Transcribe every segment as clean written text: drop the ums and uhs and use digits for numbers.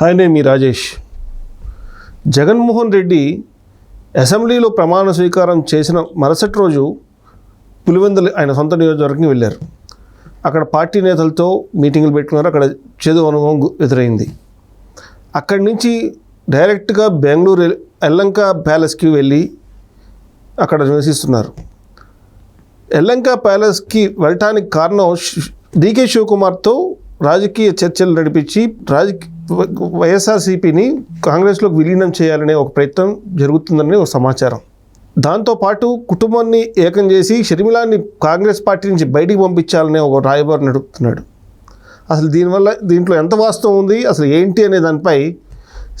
Hi, నేను మీ రాజేష్. జగన్మోహన్ రెడ్డి అసెంబ్లీలో ప్రమాణ స్వీకారం చేసిన మరుసటి రోజు పులివెందులు ఆయన సొంత నియోజకవర్గంకి వెళ్ళారు. అక్కడ పార్టీ నేతలతో మీటింగులు పెట్టుకున్నారు. అక్కడ చేదు అనుభవం ఎదురైంది. అక్కడి నుంచి డైరెక్ట్గా బెంగళూరు యెల్హంక ప్యాలెస్కి వెళ్ళి అక్కడ నివసిస్తున్నారు. యెల్హంక ప్యాలెస్కి వెళ్ళటానికి కారణం డీకే శివకుమార్తో రాజకీయ చర్చలు నడిపించి వైఎస్ఆర్సీపీని కాంగ్రెస్లోకి విలీనం చేయాలనే ఒక ప్రయత్నం జరుగుతుందని ఒక సమాచారం. దాంతోపాటు కుటుంబాన్ని ఏకం చేసి షర్మిలాని కాంగ్రెస్ పార్టీ నుంచి బయటికి పంపించాలనే ఒక రాయబారి నడుపుతున్నాడు. అసలు దీంట్లో ఎంత వాస్తవం ఉంది, అసలు ఏంటి అనే దానిపై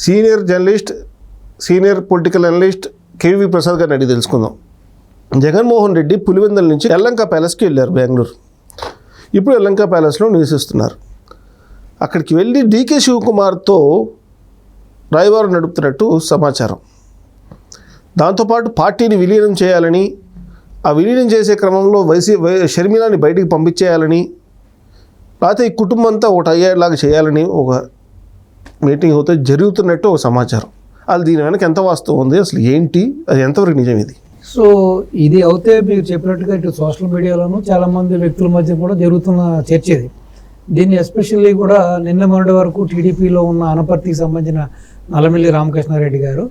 senior journalist, senior political analyst KV Prasad గారిని అడిగి తెలుసుకుందాం. జగన్మోహన్ రెడ్డి పులివెందుల నుంచి యెల్హంక ప్యాలెస్కి వెళ్ళారు, బెంగళూరు. ఇప్పుడు యెల్హంక ప్యాలెస్లో నివసిస్తున్నారు. అక్కడికి వెళ్ళి డీకే శివకుమార్తో రాయబారం నడుపుతున్నట్టు సమాచారం. దాంతోపాటు పార్టీని విలీనం చేయాలని, ఆ విలీనం చేసే క్రమంలో షర్మిలాని బయటికి పంపించేయాలని, లేకపోతే ఈ కుటుంబం అంతా ఒకటి అయ్యేలాగా చేయాలని ఒక మీటింగ్ అవుతే జరుగుతున్నట్టు ఒక సమాచారం. అది దీని వెనక ఎంత వాస్తవం ఉంది, అసలు ఏంటి, అది ఎంతవరకు నిజం ఇది? సో ఇది అయితే మీరు చెప్పినట్టుగా ఇటు సోషల్ మీడియాలోనూ చాలామంది వ్యక్తుల మధ్య కూడా జరుగుతున్న చర్చ ఇది. దీన్ని ఎస్పెషల్లీ కూడా నిన్న మొన్నటి వరకు టీడీపీలో ఉన్న అనపర్తికి సంబంధించిన నల్లమిల్లి రామకృష్ణారెడ్డి గారు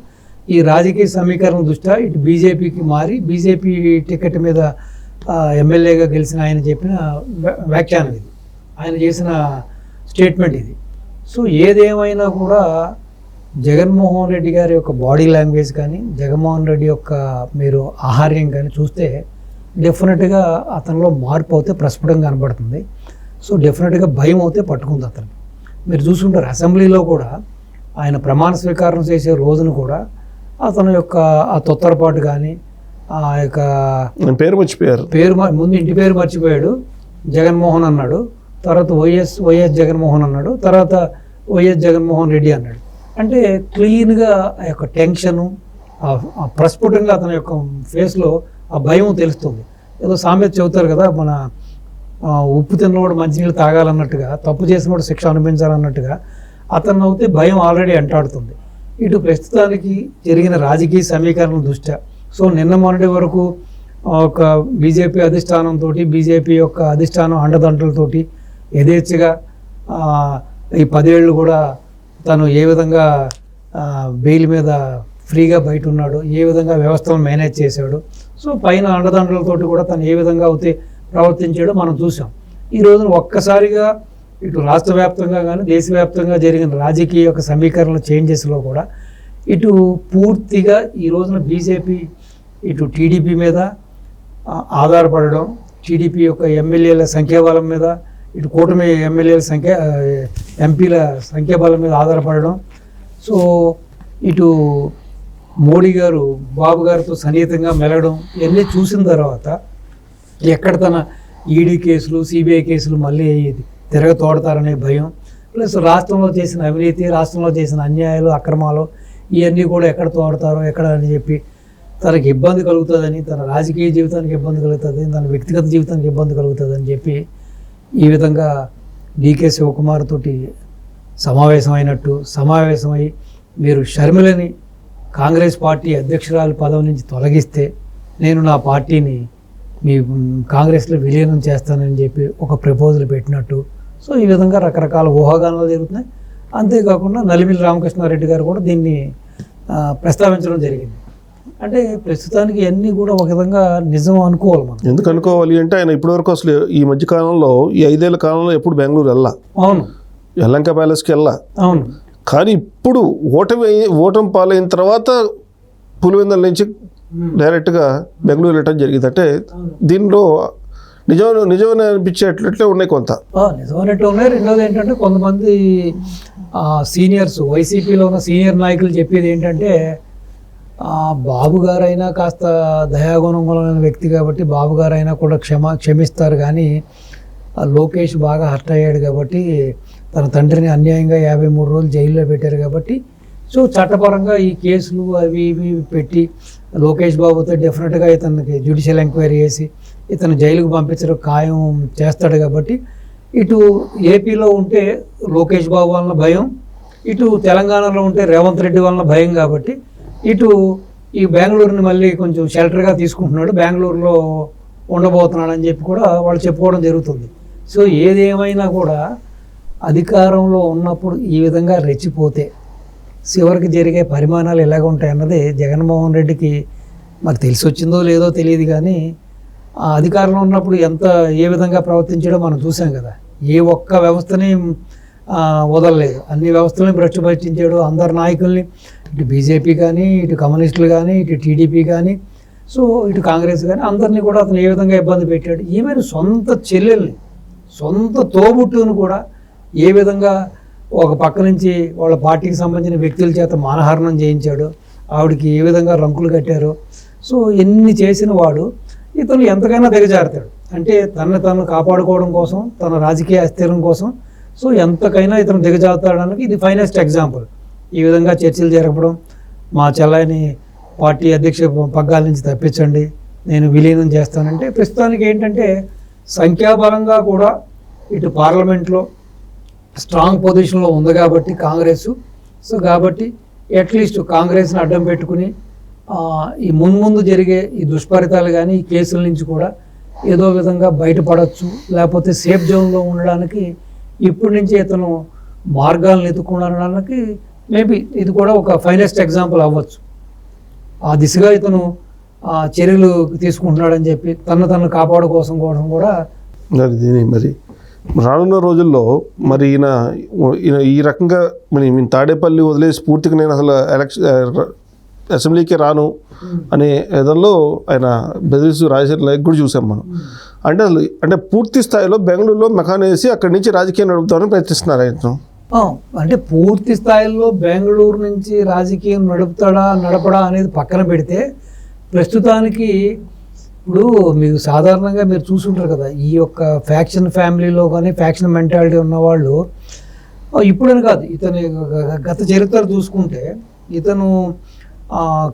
ఈ రాజకీయ సమీకరణ దృష్ట్యా ఇటు బీజేపీకి మారి బీజేపీ టికెట్ మీద ఎమ్మెల్యేగా గెలిచిన ఆయన చెప్పిన వ్యాఖ్యానం ఇది, ఆయన చేసిన స్టేట్మెంట్ ఇది. సో ఏదేమైనా కూడా జగన్మోహన్ రెడ్డి గారి యొక్క బాడీ లాంగ్వేజ్ కానీ, జగన్మోహన్ రెడ్డి యొక్క మీరు ఆహార్యం కానీ చూస్తే డెఫినెట్గా అతనిలో మార్పు అయితే ప్రస్ఫుటంగా కనబడుతుంది. సో డెఫినెట్గా భయం అయితే పట్టుకుంది అతను. మీరు చూసుకుంటారు అసెంబ్లీలో కూడా ఆయన ప్రమాణ స్వీకారం చేసే రోజును కూడా అతని యొక్క ఆ తొత్తరపాటు కానీ, ఆ యొక్క పేరు ముందు ఇంటి పేరు మర్చిపోయాడు, జగన్మోహన్ అన్నాడు, తర్వాత వైఎస్ జగన్మోహన్ అన్నాడు, తర్వాత వైఎస్ జగన్మోహన్ రెడ్డి అన్నాడు. అంటే క్లీన్గా ఆ యొక్క టెన్షను ప్రస్ఫుటంగా అతని యొక్క ఫేస్లో ఆ భయం తెలుస్తుంది. ఏదో సామెత చెబుతారు కదా, మన ఉప్పు తిన్నవాడు మంచినీళ్ళు తాగాలన్నట్టుగా, తప్పు చేసినవాడు శిక్ష అనుభవించాలన్నట్టుగా అతను అయితే భయం ఆల్రెడీ అంటాడుతుంది. ఇటు ప్రస్తుతానికి జరిగిన రాజకీయ సమీకరణ దృష్ట్యా సో నిన్న మొన్నటి వరకు ఒక బీజేపీ అధిష్టానంతో, బీజేపీ యొక్క అధిష్టానం అండదండలతోటి యథేచ్ఛగా ఈ 10 ఏళ్ళు కూడా తను ఏ విధంగా బెయిల్ మీద ఫ్రీగా బయట ఉన్నాడు, ఏ విధంగా వ్యవస్థను మేనేజ్ చేశాడు, సో పైన అండదండలతోటి కూడా తను ఏ విధంగా అయితే ప్రవర్తించాడో మనం చూసాం. ఈ రోజున ఒక్కసారిగా ఇటు రాష్ట్ర వ్యాప్తంగా కానీ దేశవ్యాప్తంగా జరిగిన రాజకీయ యొక్క సమీకరణ చేంజెస్లో కూడా ఇటు పూర్తిగా ఈ రోజున బీజేపీ ఇటు టీడీపీ మీద ఆధారపడడం, టీడీపీ యొక్క ఎమ్మెల్యేల సంఖ్యాబలం మీద, ఇటు కూటమి ఎమ్మెల్యేల ఎంపీల సంఖ్యాబలం మీద ఆధారపడడం, సో ఇటు మోడీ గారు బాబు గారితో సన్నిహితంగా మెలగడం, ఇవన్నీ చూసిన తర్వాత ఎక్కడ తన ఈడీ కేసులు, సిబిఐ కేసులు మళ్ళీ తిరగతోడతారనే భయం, ప్లస్ రాష్ట్రంలో చేసిన అవినీతి, రాష్ట్రంలో చేసిన అన్యాయాలు, అక్రమాలు ఇవన్నీ కూడా ఎక్కడ తోడతారో ఎక్కడ అని చెప్పి తనకి ఇబ్బంది కలుగుతుందని, తన రాజకీయ జీవితానికి ఇబ్బంది కలుగుతుంది, తన వ్యక్తిగత జీవితానికి ఇబ్బంది కలుగుతుందని చెప్పి ఈ విధంగా డీకే శివకుమార్ తోటి సమావేశమై మీరు షర్మిలని కాంగ్రెస్ పార్టీ అధ్యక్షురాలు పదవి నుంచి తొలగిస్తే నేను నా పార్టీని మీ కాంగ్రెస్లో విలీనం చేస్తానని చెప్పి ఒక ప్రపోజల్ పెట్టినట్టు, సో ఈ విధంగా రకరకాల ఊహాగానాలు జరుగుతున్నాయి. అంతేకాకుండా నల్లిమిల్లి రామకృష్ణారెడ్డి గారు కూడా దీన్ని ప్రస్తావించడం జరిగింది. అంటే ప్రస్తుతానికి అన్నీ కూడా ఒక విధంగా నిజం అనుకోవాలి మనం. ఎందుకు అనుకోవాలి అంటే ఆయన ఇప్పటివరకు అసలు ఈ మధ్య కాలంలో ఈ 5 ఏళ్ల కాలంలో ఎప్పుడు బెంగళూరు వెళ్ళా, అవును, యెల్హంక ప్యాలెస్కి వెళ్ళా, అవును. కానీ ఇప్పుడు ఓటమి పాలైన తర్వాత పులివెందుల నుంచి డైరెక్ట్గా బెంగళూరు వెళ్ళటం జరిగింది. అంటే దీనిలో నిజమని అనిపించేటట్లే ఉన్నాయి, కొంత నిజమైనట్టు ఉన్నాయి. రెండోది ఏంటంటే కొంతమంది సీనియర్స్, వైసీపీలో ఉన్న సీనియర్ నాయకులు చెప్పేది ఏంటంటే బాబు గారైనా కాస్త దయాగుణమైన వ్యక్తి కాబట్టి బాబు గారైనా కూడా క్షమిస్తారు, కానీ లోకేష్ బాగా హర్ట్ అయ్యాడు కాబట్టి తన తండ్రిని అన్యాయంగా 53 రోజులు జైల్లో పెట్టారు కాబట్టి సో చట్టపరంగా ఈ కేసులు అవి ఇవి పెట్టి లోకేష్ బాబుతో డెఫినెట్గా ఇతనికి జ్యుడిషియల్ ఎంక్వైరీ చేసి ఇతను జైలుకు పంపించడం ఖాయం చేస్తాడు కాబట్టి ఇటు ఏపీలో ఉంటే లోకేష్ బాబు వలన భయం, ఇటు తెలంగాణలో ఉంటే రేవంత్ రెడ్డి వలన భయం కాబట్టి ఇటు ఈ బెంగళూరుని మళ్ళీ కొంచెం షెల్టర్గా తీసుకుంటున్నాడు, బెంగళూరులో ఉండబోతున్నాడు అని చెప్పి కూడా వాళ్ళు చెప్పుకోవడం జరుగుతుంది. సో ఏదేమైనా కూడా అధికారంలో ఉన్నప్పుడు ఈ విధంగా రెచ్చిపోతే చివరికి జరిగే పరిమాణాలు ఎలాగ ఉంటాయన్నది జగన్మోహన్ రెడ్డికి మరి తెలిసి వచ్చిందో లేదో తెలియదు, కానీ ఆ అధికారంలో ఉన్నప్పుడు ఏ విధంగా ప్రవర్తించాడో మనం చూసాం కదా. ఏ ఒక్క వ్యవస్థని వదలలేదు, అన్ని వ్యవస్థలని భ్రష్టు పట్టించాడు. అందరు నాయకుల్ని, ఇటు బీజేపీ కానీ, ఇటు కమ్యూనిస్టులు కానీ, ఇటు టీడీపీ కానీ, సో ఇటు కాంగ్రెస్ కానీ, అందరినీ కూడా అతను ఏ విధంగా ఇబ్బంది పెట్టాడు. ఈమెను సొంత చెల్లెల్ని, సొంత తోబుట్టును కూడా ఏ విధంగా ఒక పక్క నుంచి వాళ్ళ పార్టీకి సంబంధించిన వ్యక్తుల చేత మానహరణం చేయించాడు, ఆవిడకి ఏ విధంగా రంకులు కట్టారు. సో ఎన్ని చేసిన వాడు ఇతను ఎంతకైనా దిగజారుతాడు. అంటే తను కాపాడుకోవడం కోసం, తన రాజకీయ అస్థిరం కోసం, సో ఎంతకైనా ఇతను దిగజారుతాడానికి ఇది ఫైనెస్ట్ ఎగ్జాంపుల్. ఈ విధంగా చర్చలు జరపడం, మా చెల్లాయిని పార్టీ అధ్యక్ష పగ్గాల నుంచి తప్పించండి, నేను విలీనం చేస్తానంటే ప్రస్తుతానికి ఏంటంటే సంఖ్యాబలంగా కూడా ఇటు పార్లమెంట్లో స్ట్రాంగ్ పొజిషన్లో ఉంది కాబట్టి కాంగ్రెస్, సో కాబట్టి అట్లీస్ట్ కాంగ్రెస్ని అడ్డం పెట్టుకుని ఈ ముందు జరిగే ఈ దుష్ఫలితాలు కానీ ఈ కేసుల నుంచి కూడా ఏదో విధంగా బయటపడవచ్చు, లేకపోతే సేఫ్ జోన్లో ఉండడానికి ఇప్పటి నుంచి ఇతను మార్గాలను ఎత్తుకోవడానికి మేబీ ఇది కూడా ఒక ఫైనెస్ట్ ఎగ్జాంపుల్ అవ్వచ్చు. ఆ దిశగా ఇతను చర్యలు తీసుకుంటున్నాడని చెప్పి తను కాపాడుకోసం కూడా మరి రానున్న రోజుల్లో మరి ఈయన ఈ రకంగా మరి తాడేపల్లి వదిలేసి పూర్తిగా నేను అసలు అసెంబ్లీకి రాను అనే విధంలో ఆయన బెదిరిస్తూ రాజశేఖర్ నాయక్ కూడా చూసాం మనం. అంటే పూర్తి స్థాయిలో బెంగళూరులో మెకాన్ వేసి అక్కడి నుంచి రాజకీయం నడుపుతామని ప్రయత్నిస్తున్నారు ఆయన. అంటే పూర్తి స్థాయిలో బెంగళూరు నుంచి రాజకీయం నడపడా అనేది పక్కన పెడితే ప్రస్తుతానికి ఇప్పుడు మీకు సాధారణంగా మీరు చూసుంటారు కదా, ఈ యొక్క ఫ్యాక్షన్ ఫ్యామిలీలో కానీ ఫ్యాక్షన్ మెంటాలిటీ ఉన్నవాళ్ళు ఇప్పుడని కాదు, ఇతని గత చరిత్ర చూసుకుంటే ఇతను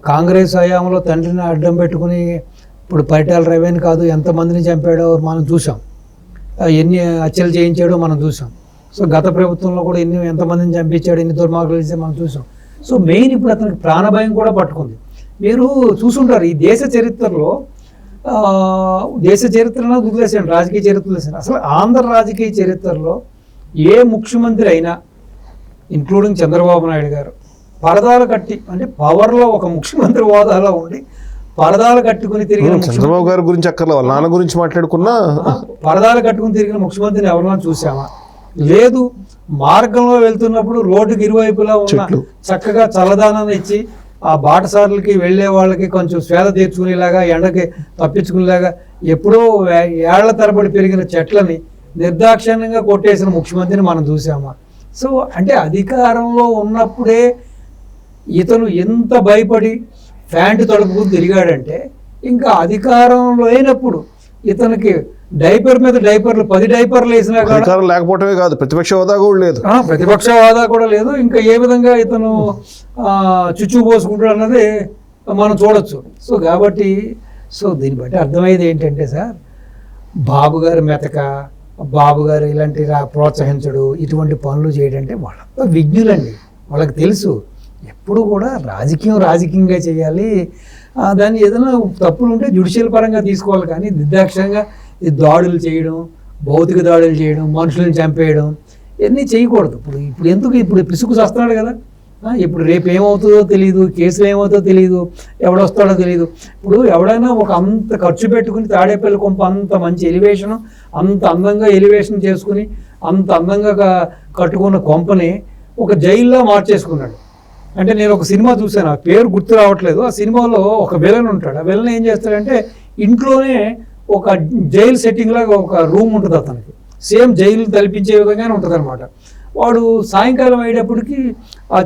కాంగ్రెస్ హయాంలో తండ్రిని అడ్డం పెట్టుకుని ఇప్పుడు పరిటాల రవిని కాదు ఎంతమందిని చంపాడో మనం చూసాం, ఎన్ని హత్యలు చేయించాడో మనం చూసాం. సో గత ప్రభుత్వంలో కూడా ఎంతమందిని చంపించాడు, ఎన్ని దుర్మార్గాలు చేస్తే మనం చూసాం. సో మెయిన్ ఇప్పుడు అతనికి ప్రాణభయం కూడా పట్టుకుంది. మీరు చూసుంటారు ఈ దేశ చరిత్రలో, దేశ చరిత్రను వదిలేసాను, రాజకీయ చరిత్ర వదిలేసాను, అసలు ఆంధ్ర రాజకీయ చరిత్రలో ఏ ముఖ్యమంత్రి అయినా ఇంక్లూడింగ్ చంద్రబాబు నాయుడు గారు పరదాలు కట్టి, అంటే పవర్లో ఒక ముఖ్యమంత్రి హోదాలో ఉండి పరదాలు కట్టుకుని తిరిగిన చంద్రబాబు గారి గురించి అక్కర్లే, వాళ్ళ నాన్న గురించి మాట్లాడుకున్నా పరదాలు కట్టుకుని తిరిగిన ముఖ్యమంత్రిని ఎవరైనా చూసామా? లేదు. మార్గంలో వెళ్తున్నప్పుడు రోడ్డుకి ఇరువైపులా ఉన్న చక్కగా చల్లదానాన్ని ఇచ్చి ఆ బాటసారులకి వెళ్ళే వాళ్ళకి కొంచెం స్వేద తీర్చుకునేలాగా, ఎండకి తప్పించుకునేలాగా ఎప్పుడో ఏళ్ల తరబడి పెరిగిన చెట్లని నిర్దాక్షిణ్యంగా కొట్టేసిన ముఖ్యమంత్రిని మనం చూసామా? సో అంటే అధికారంలో ఉన్నప్పుడే ఇతను ఎంత భయపడి ఫ్యాంటు తడుపుకు తిరిగాడంటే ఇంకా అధికారంలో అయినప్పుడు ఇతనికి డైపర్ మీద డైపర్లు 10 డైపర్లు వేసినా అధికారం లేకపోవటమే కాదు, ప్రతిపక్ష హోదా కూడా లేదు, ప్రతిపక్ష హోదా కూడా లేదు. ఇంకా ఏ విధంగా ఇతను చుచ్చు పోసుకుంటాడు అన్నది మనం చూడొచ్చు. సో కాబట్టి దీన్ని బట్టి అర్థమయ్యేది ఏంటంటే సార్, బాబు గారు మెతక, బాబు గారు ఇలాంటి ప్రోత్సహించడు, ఇటువంటి పనులు చేయడంటే వాళ్ళంతా విజ్ఞులండి, వాళ్ళకి తెలుసు. ఎప్పుడు కూడా రాజకీయంగా చేయాలి, దాన్ని ఏదైనా తప్పులు ఉంటే జ్యుడిషియల్ పరంగా తీసుకోవాలి, కానీ నిర్దాక్షిణ్యంగా దాడులు చేయడం, భౌతిక దాడులు చేయడం, మనుషులను చంపేయడం ఇవన్నీ చేయకూడదు. ఇప్పుడు పిసుకు వస్తున్నాడు కదా, ఇప్పుడు రేపు ఏమవుతుందో తెలియదు, కేసులు ఏమవుతుందో తెలియదు, ఎవడొస్తాడో తెలియదు. ఇప్పుడు ఎవడైనా ఒక అంత ఖర్చు పెట్టుకుని తాడేపల్లి కొంప అంత మంచి ఎలివేషన్, అంత అందంగా ఎలివేషన్ చేసుకుని అంత అందంగా కట్టుకున్న కొంపని ఒక జైల్లో మార్చేసుకున్నాడు. అంటే నేను ఒక సినిమా చూశాను, ఆ పేరు గుర్తు రావట్లేదు. ఆ సినిమాలో ఒక విలన్ ఉంటాడు. ఆ విలన్ ఏం చేస్తాడంటే ఇంట్లోనే ఒక జైలు సెట్టింగ్ లాగా ఒక రూమ్ ఉంటుంది అతనికి, సేమ్ జైలు తలపించే విధంగానే ఉంటుంది అనమాట. వాడు సాయంకాలం అయ్యేటప్పటికి ఆ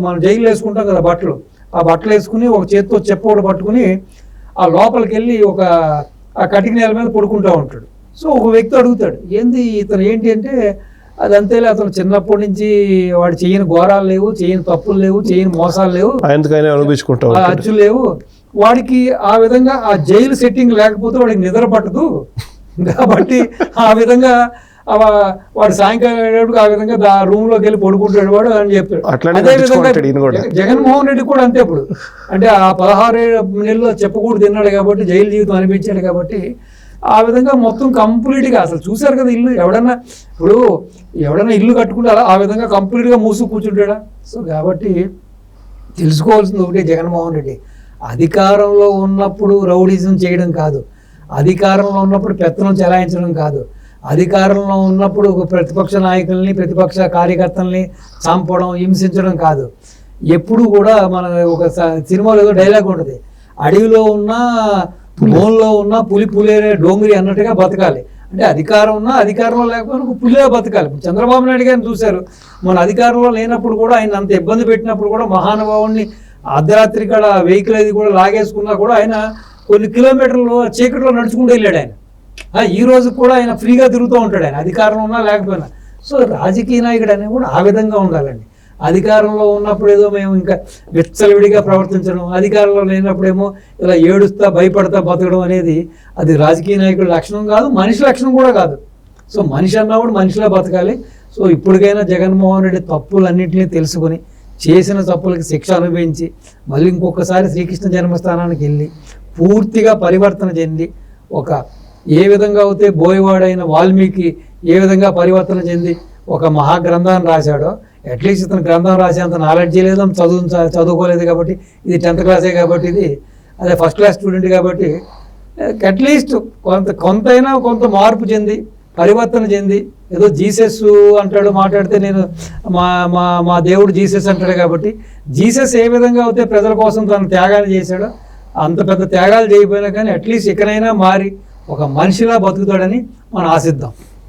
మనం జైలు వేసుకుంటాం కదా బట్టలు, ఆ బట్టలు వేసుకుని ఒక చేత్తో చెప్పోడు పట్టుకుని ఆ లోపలికి వెళ్ళి ఆ కటిక నేల మీద పడుకుంటూ ఉంటాడు. సో ఒక వ్యక్తి అడుగుతాడు, ఇతను ఏంటి అంటే అదంతేలే, అతను చిన్నప్పటి నుంచి వాడు చేయని ఘోరాలు లేవు, చేయని తప్పులు లేవు, చేయని మోసాలు లేవు, అచ్చులు లేవు, వాడికి ఆ విధంగా ఆ జైలు సెట్టింగ్ లేకపోతే వాడికి నిద్ర పట్టదు, కాబట్టి ఆ విధంగా వాడు సాయంకాలం అయ్యేటప్పుడు ఆ విధంగా రూమ్లోకి వెళ్ళి పడుకుంటాడు వాడు అని చెప్పాడు. అట్లానే అదే విధంగా నటించుకుంటాడు ఈయన కూడా. జగన్మోహన్ రెడ్డి కూడా అంతే. ఇప్పుడు అంటే ఆ 16 నెలల్లో చెప్పకూడదు తిన్నాడు కాబట్టి, జైలు జీవితం అనిపించాడు కాబట్టి ఆ విధంగా మొత్తం కంప్లీట్గా అసలు చూశారు కదా ఇల్లు. ఎవడన్నా ఇల్లు కట్టుకుంటారా ఆ విధంగా కంప్లీట్గా మూసు కూర్చుంటాడా? సో కాబట్టి తెలుసుకోవాల్సింది ఒకటి, జగన్మోహన్ రెడ్డి అధికారంలో ఉన్నప్పుడు రౌడీజం చేయడం కాదు, అధికారంలో ఉన్నప్పుడు పెత్తనం చెలాయించడం కాదు, అధికారంలో ఉన్నప్పుడు ఒక ప్రతిపక్ష నాయకుల్ని ప్రతిపక్ష కార్యకర్తల్ని చంపడం హింసించడం కాదు. ఎప్పుడు కూడా మన ఒక సినిమాలో ఏదో డైలాగ్ ఉంటుంది, అడవిలో ఉన్న బోన్లో ఉన్న పులేరే డోంగిరి అన్నట్టుగా బతకాలి. అంటే అధికారం ఉన్నా అధికారంలో లేకపోయినా పులిగా బతకాలి. చంద్రబాబు నాయుడు గారిని చూశారు, మన అధికారంలో లేనప్పుడు కూడా ఆయన అంత ఇబ్బంది పెట్టినప్పుడు కూడా మహానుభావుడిని అర్ధరాత్రి కాడ వెహికల్ అది కూడా లాగేసుకున్నా కూడా ఆయన కొన్ని కిలోమీటర్లు చీకట్లో నడుచుకుంటూ వెళ్ళాడు ఆయన. ఈ రోజు కూడా ఆయన ఫ్రీగా తిరుగుతూ ఉంటాడు ఆయన అధికారంలో ఉన్నా లేకపోయినా. సో రాజకీయ నాయకుడు అనేది కూడా ఆ విధంగా ఉండాలండి. అధికారంలో ఉన్నప్పుడు ఏదో మేము ఇంకా విచ్చలవిడిగా ప్రవర్తించడం, అధికారంలో లేనప్పుడేమో ఇలా ఏడుస్తా భయపడతా బతకడం అనేది అది రాజకీయ నాయకుడి లక్షణం కాదు, మనిషి లక్షణం కూడా కాదు. సో మనిషి అన్నప్పుడు మనిషిలా బతకాలి. సో ఇప్పటికైనా జగన్మోహన్ రెడ్డి తప్పులన్నింటినీ తెలుసుకొని చేసిన తప్పులకి శిక్ష అనుభవించి మళ్ళీ ఇంకొకసారి శ్రీకృష్ణ జన్మస్థానానికి వెళ్ళి పూర్తిగా పరివర్తన చెంది ఒక ఏ విధంగా అయితే బోయవాడైన వాల్మీకి ఏ విధంగా పరివర్తన చెంది ఒక మహాగ్రంథాన్ని రాశాడో, అట్లీస్ట్ ఇతను గ్రంథం రాసేంత నాలెడ్జ్ లేదు, చదువుకోలేదు కాబట్టి, ఇది 10th క్లాసే కాబట్టి, ఇది అదే ఫస్ట్ క్లాస్ స్టూడెంట్ కాబట్టి అట్లీస్ట్ కొంతైనా కొంత మార్పు చెంది పరివర్తన చెంది ఏదో జీసస్ అంటాడు మాట్లాడితే నేను మా దేవుడు జీసస్ అంటాడు కాబట్టి జీసస్ ఏ విధంగా అయితే ప్రజల కోసం తన త్యాగాలు చేశాడో అంత పెద్ద త్యాగాలు చేయకపోయినా కానీ అట్లీస్ట్ ఇకనైనా మారి ఒక మనిషిలా బతుకుతాడని మనం ఆశిద్దాం.